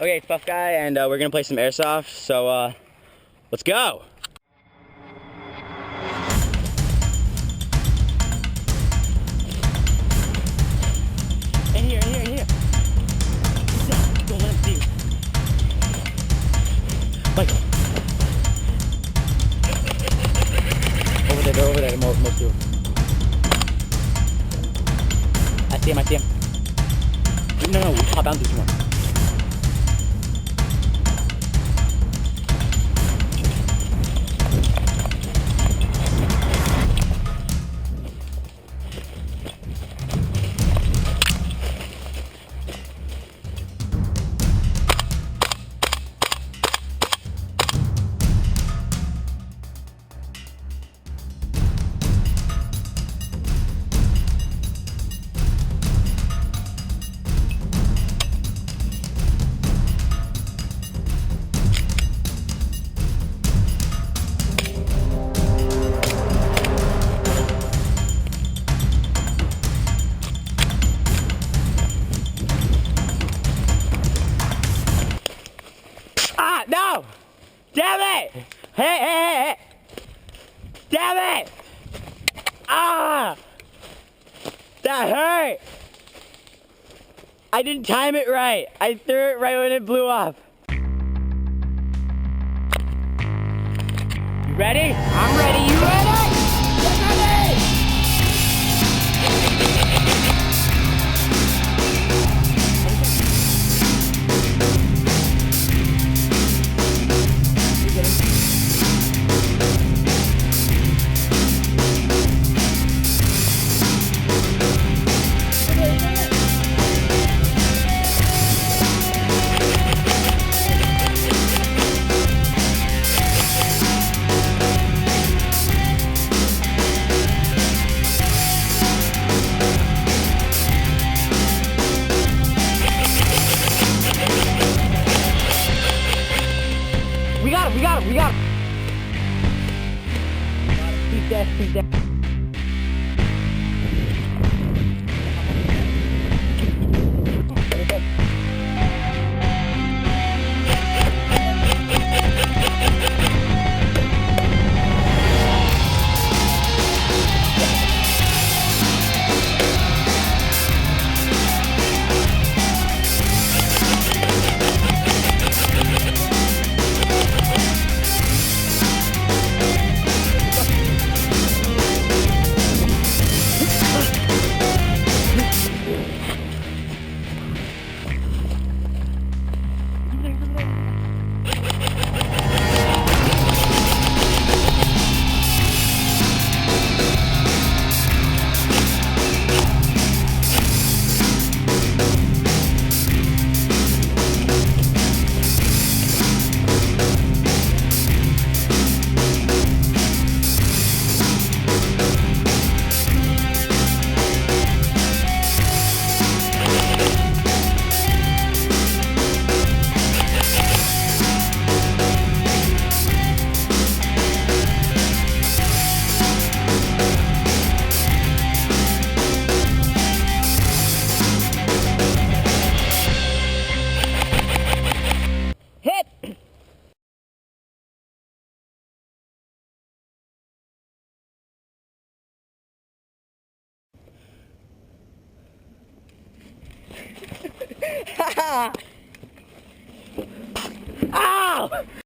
Okay, it's Puff Guy, and we're gonna play some airsoft. So let's go. In here, in here, in here. Don't let him see you. Michael. Over there, they're over there, most of them. I see him, I see him. No, we hop down this one. No! Damn it! Hey! Damn it! Ah! That hurt! I didn't time it right. I threw it right when it blew up. You ready? I'm ready. You ready? Get ready! We got him. He's dead. Hit!